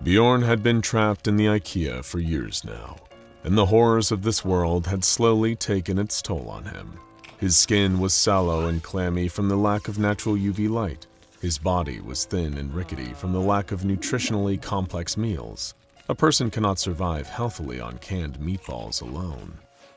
Bjorn had been trapped in the Ikea for years now, and the horrors of this world had slowly taken its toll on him. His skin was sallow and clammy from the lack of natural UV light. His body was thin and rickety from the lack of nutritionally complex meals. A person cannot survive healthily on canned meatballs alone.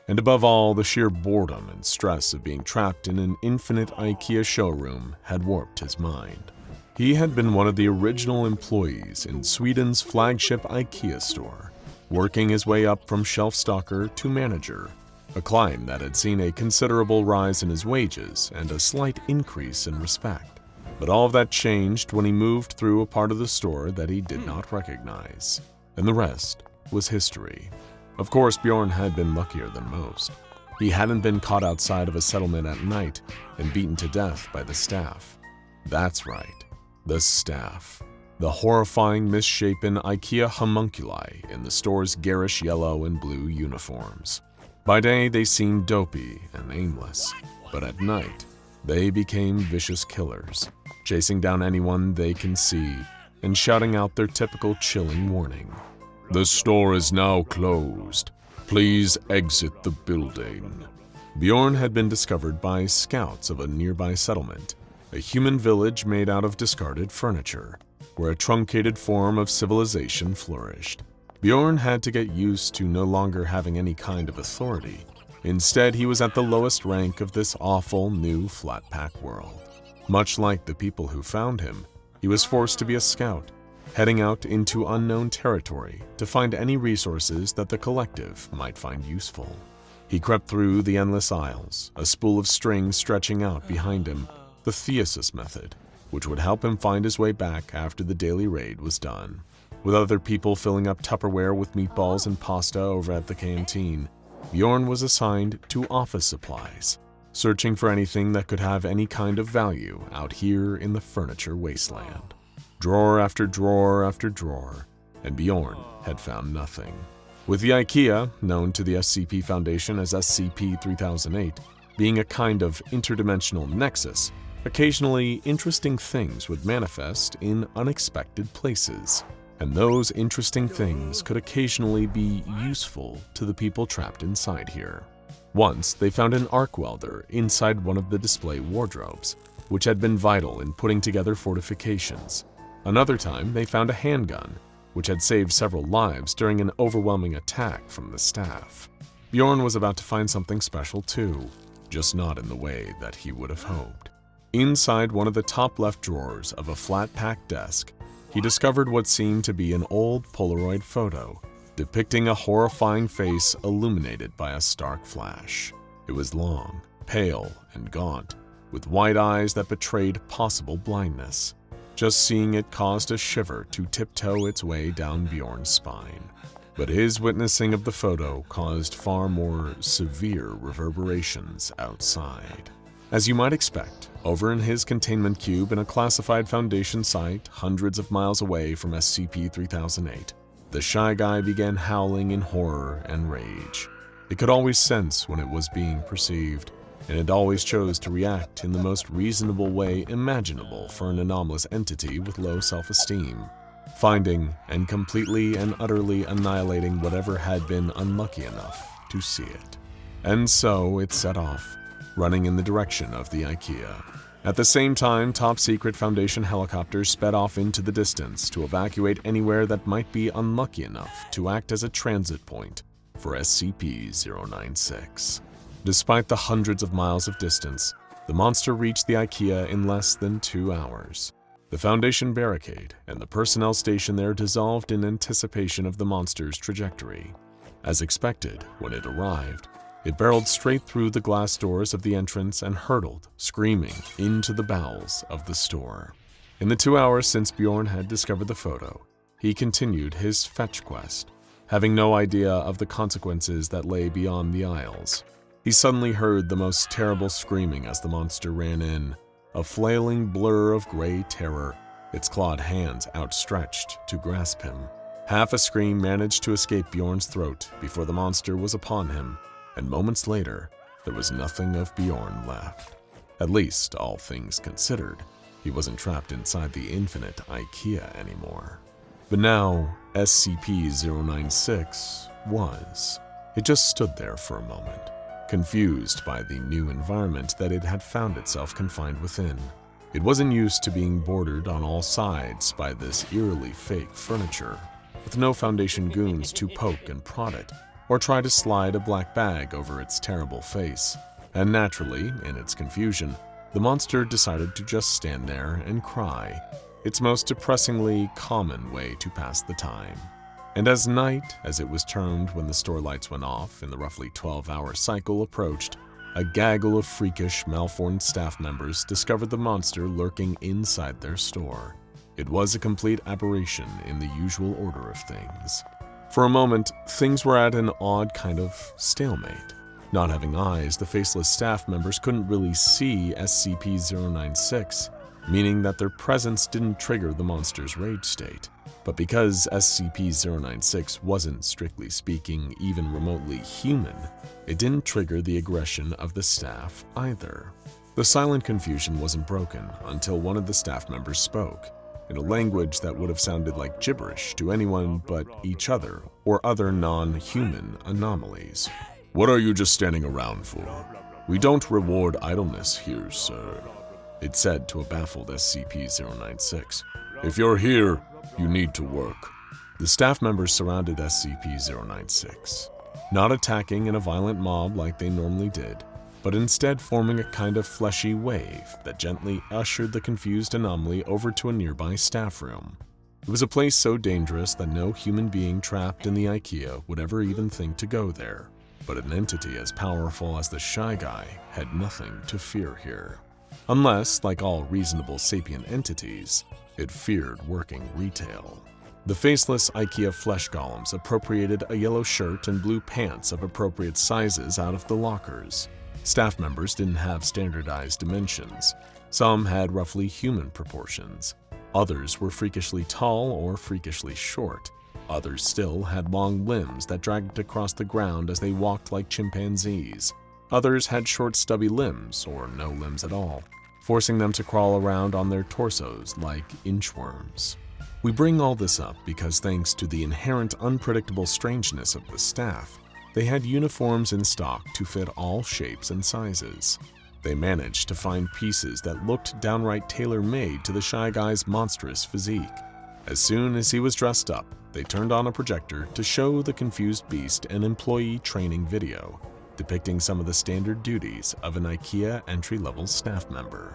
And above all, the sheer boredom and stress of being trapped in an infinite Ikea showroom had warped his mind. He had been one of the original employees in Sweden's flagship Ikea store, working his way up from shelf stocker to manager, a climb that had seen a considerable rise in his wages and a slight increase in respect. But all of that changed when he moved through a part of the store that he did not recognize, and the rest was history. Of course, Bjorn had been luckier than most. He hadn't been caught outside of a settlement at night and beaten to death by the staff. That's right, the staff. The horrifying, misshapen Ikea homunculi in the store's garish yellow and blue uniforms. By day, they seemed dopey and aimless, but at night, they became vicious killers, chasing down anyone they can see and shouting out their typical chilling warning. "The store is now closed. Please exit the building." Bjorn had been discovered by scouts of a nearby settlement, a human village made out of discarded furniture, where a truncated form of civilization flourished. Bjorn had to get used to no longer having any kind of authority. Instead, he was at the lowest rank of this awful new flat-pack world. Much like the people who found him, he was forced to be a scout, heading out into unknown territory to find any resources that the collective might find useful. He crept through the endless aisles, a spool of string stretching out behind him, the thesis method, which would help him find his way back after the daily raid was done. With other people filling up Tupperware with meatballs and pasta over at the canteen, Bjorn was assigned to office supplies, searching for anything that could have any kind of value out here in the furniture wasteland. Drawer after drawer after drawer, and Bjorn had found nothing. With the Ikea, known to the SCP Foundation as SCP-3008, being a kind of interdimensional nexus, occasionally interesting things would manifest in unexpected places, and those interesting things could occasionally be useful to the people trapped inside here. Once, they found an arc welder inside one of the display wardrobes, which had been vital in putting together fortifications. Another time, they found a handgun, which had saved several lives during an overwhelming attack from the staff. Bjorn was about to find something special too, just not in the way that he would have hoped. Inside one of the top left drawers of a flat-pack desk, he discovered what seemed to be an old Polaroid photo, depicting a horrifying face illuminated by a stark flash. It was long, pale, and gaunt, with wide eyes that betrayed possible blindness. Just seeing it caused a shiver to tiptoe its way down Bjorn's spine. But his witnessing of the photo caused far more severe reverberations outside. As you might expect, over in his containment cube in a classified Foundation site hundreds of miles away from SCP-3008, the Shy Guy began howling in horror and rage. It could always sense when it was being perceived, and it always chose to react in the most reasonable way imaginable for an anomalous entity with low self-esteem, finding and completely and utterly annihilating whatever had been unlucky enough to see it. And so it set off, running in the direction of the Ikea. At the same time, top-secret Foundation helicopters sped off into the distance to evacuate anywhere that might be unlucky enough to act as a transit point for SCP-096. Despite the hundreds of miles of distance, the monster reached the Ikea in less than 2 hours. The Foundation barricade and the personnel stationed there dissolved in anticipation of the monster's trajectory. As expected, when it arrived, it barreled straight through the glass doors of the entrance and hurtled, screaming, into the bowels of the store. In the 2 hours since Bjorn had discovered the photo, he continued his fetch quest, having no idea of the consequences that lay beyond the aisles. He suddenly heard the most terrible screaming as the monster ran in, a flailing blur of gray terror, its clawed hands outstretched to grasp him. Half a scream managed to escape Bjorn's throat before the monster was upon him, and moments later, there was nothing of Bjorn left. At least, all things considered, he wasn't trapped inside the Infinite Ikea anymore. But now, SCP-096 was. It just stood there for a moment, confused by the new environment that it had found itself confined within. It wasn't used to being bordered on all sides by this eerily fake furniture, with no Foundation goons to poke and prod it, or try to slide a black bag over its terrible face. And naturally, in its confusion, the monster decided to just stand there and cry, its most depressingly common way to pass the time. And as night, as it was termed when the store lights went off in the roughly 12-hour cycle, approached, a gaggle of freakish, malformed staff members discovered the monster lurking inside their store. It was a complete aberration in the usual order of things. For a moment, things were at an odd kind of stalemate. Not having eyes, the faceless staff members couldn't really see SCP-096, meaning that their presence didn't trigger the monster's rage state. But because SCP-096 wasn't, strictly speaking, even remotely human, it didn't trigger the aggression of the staff either. The silent confusion wasn't broken until one of the staff members spoke, in a language that would have sounded like gibberish to anyone but each other or other non-human anomalies. "What are you just standing around for? We don't reward idleness here, sir," it said to a baffled SCP-096. "If you're here, you need to work." The staff members surrounded SCP-096, not attacking in a violent mob like they normally did, but instead forming a kind of fleshy wave that gently ushered the confused anomaly over to a nearby staff room. It was a place so dangerous that no human being trapped in the Ikea would ever even think to go there, but an entity as powerful as the Shy Guy had nothing to fear here. Unless, like all reasonable sapient entities, it feared working retail. The faceless Ikea flesh golems appropriated a yellow shirt and blue pants of appropriate sizes out of the lockers. Staff members didn't have standardized dimensions. Some had roughly human proportions. Others were freakishly tall or freakishly short. Others still had long limbs that dragged across the ground as they walked like chimpanzees. Others had short, stubby limbs, or no limbs at all, forcing them to crawl around on their torsos like inchworms. We bring all this up because thanks to the inherent unpredictable strangeness of the staff, they had uniforms in stock to fit all shapes and sizes. They managed to find pieces that looked downright tailor-made to the Shy Guy's monstrous physique. As soon as he was dressed up, they turned on a projector to show the confused beast an employee training video, depicting some of the standard duties of an Ikea entry-level staff member.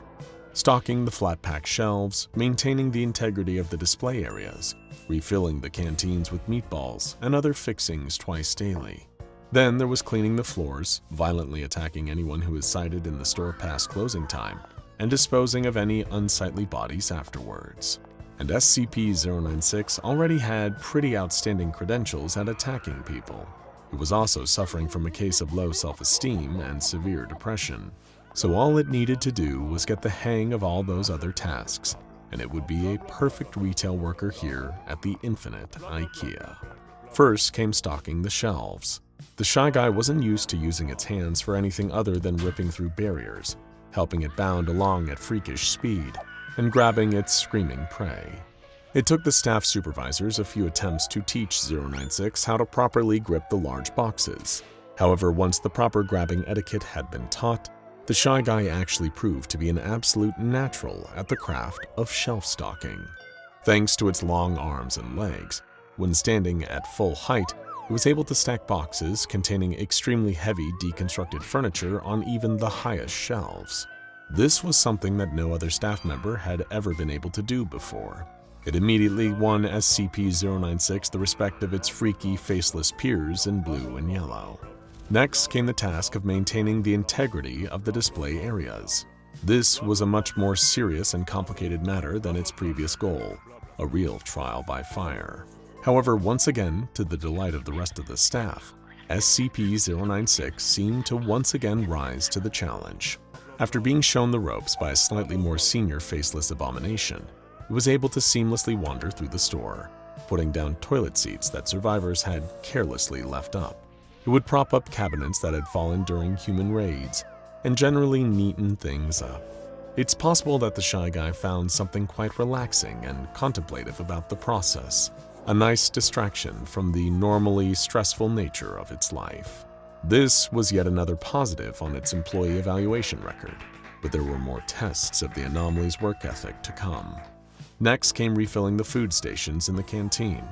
Stocking the flat-pack shelves, maintaining the integrity of the display areas, refilling the canteens with meatballs and other fixings twice daily. Then there was cleaning the floors, violently attacking anyone who was sighted in the store past closing time, and disposing of any unsightly bodies afterwards. And SCP-096 already had pretty outstanding credentials at attacking people. It was also suffering from a case of low self-esteem and severe depression, so all it needed to do was get the hang of all those other tasks, and it would be a perfect retail worker here at the Infinite Ikea. First came stocking the shelves. The Shy Guy wasn't used to using its hands for anything other than ripping through barriers, helping it bound along at freakish speed, and grabbing its screaming prey. It took the staff supervisors a few attempts to teach 096 how to properly grip the large boxes. However, once the proper grabbing etiquette had been taught, the Shy Guy actually proved to be an absolute natural at the craft of shelf stocking. Thanks to its long arms and legs, when standing at full height, it was able to stack boxes containing extremely heavy deconstructed furniture on even the highest shelves. This was something that no other staff member had ever been able to do before. It immediately won SCP-096 the respect of its freaky, faceless peers in blue and yellow. Next came the task of maintaining the integrity of the display areas. This was a much more serious and complicated matter than its previous goal, a real trial by fire. However, once again, to the delight of the rest of the staff, SCP-096 seemed to once again rise to the challenge. After being shown the ropes by a slightly more senior faceless abomination, it was able to seamlessly wander through the store, putting down toilet seats that survivors had carelessly left up. It would prop up cabinets that had fallen during human raids, and generally neaten things up. It's possible that the Shy Guy found something quite relaxing and contemplative about the process, a nice distraction from the normally stressful nature of its life. This was yet another positive on its employee evaluation record, but there were more tests of the anomaly's work ethic to come. Next came refilling the food stations in the canteen.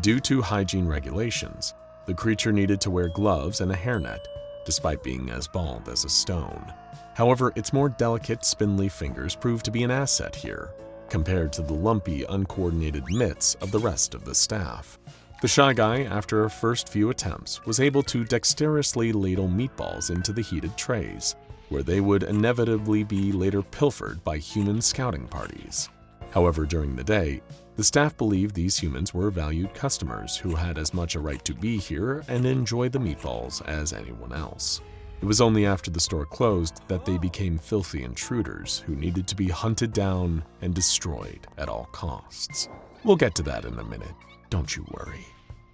Due to hygiene regulations, the creature needed to wear gloves and a hairnet, despite being as bald as a stone. However, its more delicate, spindly fingers proved to be an asset here, compared to the lumpy, uncoordinated mitts of the rest of the staff. The Shy Guy, after a first few attempts, was able to dexterously ladle meatballs into the heated trays, where they would inevitably be later pilfered by human scouting parties. However, during the day, the staff believed these humans were valued customers who had as much a right to be here and enjoy the meatballs as anyone else. It was only after the store closed that they became filthy intruders who needed to be hunted down and destroyed at all costs. We'll get to that in a minute, don't you worry.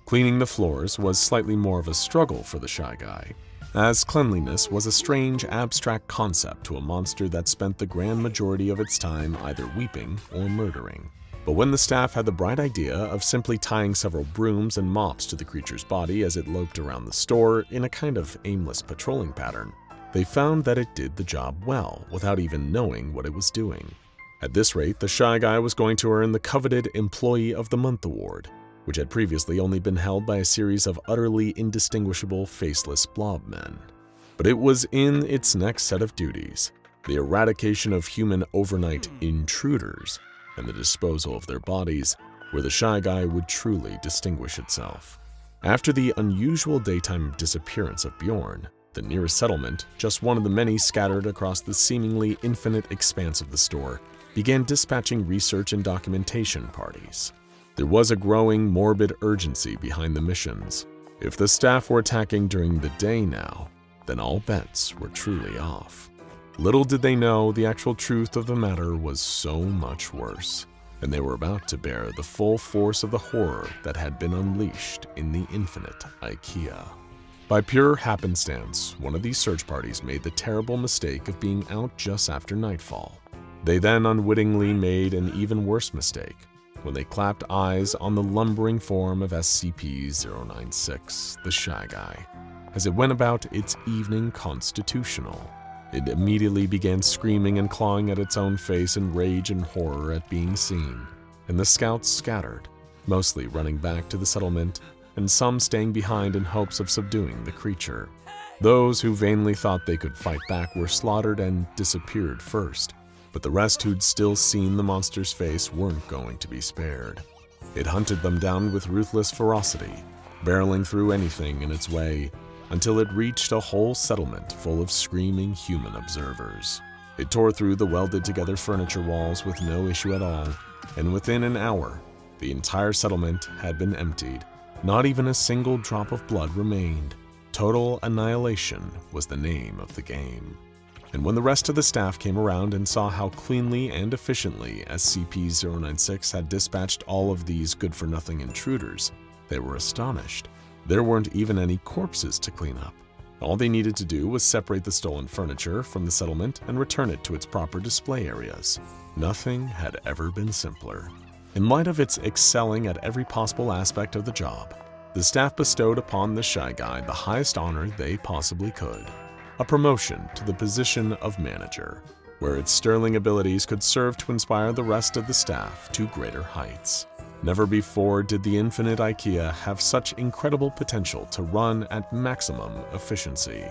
Cleaning the floors was slightly more of a struggle for the Shy Guy, as cleanliness was a strange, abstract concept to a monster that spent the grand majority of its time either weeping or murdering. But when the staff had the bright idea of simply tying several brooms and mops to the creature's body as it loped around the store in a kind of aimless patrolling pattern, they found that it did the job well without even knowing what it was doing. At this rate, the Shy Guy was going to earn the coveted Employee of the Month award, which had previously only been held by a series of utterly indistinguishable faceless blob men. But it was in its next set of duties, the eradication of human overnight intruders, and the disposal of their bodies, where the Shy Guy would truly distinguish itself. After the unusual daytime disappearance of Bjorn, the nearest settlement, just one of the many scattered across the seemingly infinite expanse of the store, began dispatching research and documentation parties. There was a growing morbid urgency behind the missions. If the staff were attacking during the day now, then all bets were truly off. Little did they know the actual truth of the matter was so much worse, and they were about to bear the full force of the horror that had been unleashed in the Infinite Ikea. By pure happenstance, one of these search parties made the terrible mistake of being out just after nightfall. They then unwittingly made an even worse mistake when they clapped eyes on the lumbering form of SCP-096, the Shy Guy, as it went about its evening constitutional. It immediately began screaming and clawing at its own face in rage and horror at being seen, and the scouts scattered, mostly running back to the settlement, and some staying behind in hopes of subduing the creature. Those who vainly thought they could fight back were slaughtered and disappeared first, but the rest who'd still seen the monster's face weren't going to be spared. It hunted them down with ruthless ferocity, barreling through anything in its way, until it reached a whole settlement full of screaming human observers. It tore through the welded-together furniture walls with no issue at all, and within an hour, the entire settlement had been emptied. Not even a single drop of blood remained. Total annihilation was the name of the game. And when the rest of the staff came around and saw how cleanly and efficiently SCP-096 had dispatched all of these good-for-nothing intruders, they were astonished. There weren't even any corpses to clean up. All they needed to do was separate the stolen furniture from the settlement and return it to its proper display areas. Nothing had ever been simpler. In light of its excelling at every possible aspect of the job, the staff bestowed upon the Shy Guy the highest honor they possibly could, a promotion to the position of manager, where its sterling abilities could serve to inspire the rest of the staff to greater heights. Never before did the Infinite Ikea have such incredible potential to run at maximum efficiency.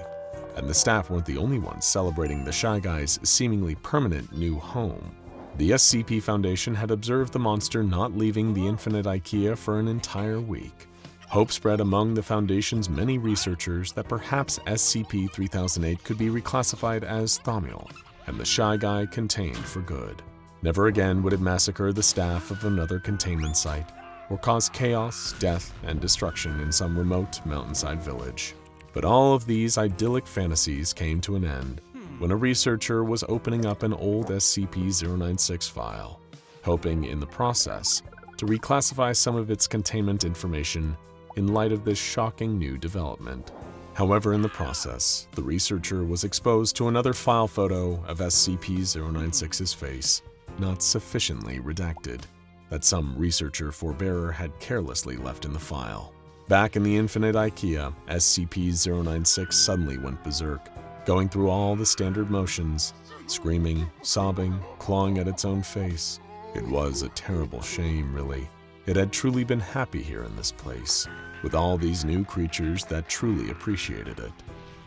And the staff weren't the only ones celebrating the Shy Guy's seemingly permanent new home. The SCP Foundation had observed the monster not leaving the Infinite Ikea for an entire week. Hope spread among the Foundation's many researchers that perhaps SCP-3008 could be reclassified as Thaumiel, and the Shy Guy contained for good. Never again would it massacre the staff of another containment site, or cause chaos, death, and destruction in some remote mountainside village. But all of these idyllic fantasies came to an end when a researcher was opening up an old SCP-096 file, hoping in the process to reclassify some of its containment information in light of this shocking new development. However, in the process, the researcher was exposed to another file photo of SCP-096's face, not sufficiently redacted, that some researcher forbearer had carelessly left in the file. Back in the Infinite Ikea, SCP-096 suddenly went berserk, going through all the standard motions, screaming, sobbing, clawing at its own face. It was a terrible shame, really. It had truly been happy here in this place, with all these new creatures that truly appreciated it.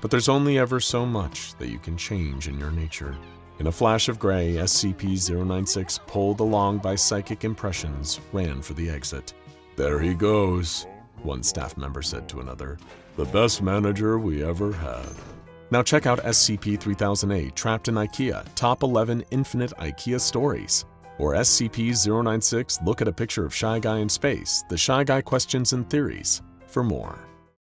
But there's only ever so much that you can change in your nature. In a flash of gray, SCP-096, pulled along by psychic impressions, ran for the exit. "There he goes," one staff member said to another. "The best manager we ever had." Now check out SCP-3008, Trapped in Ikea, Top 11 Infinite Ikea Stories. Or SCP-096, Look at a Picture of Shy Guy in Space, The Shy Guy Questions and Theories, for more.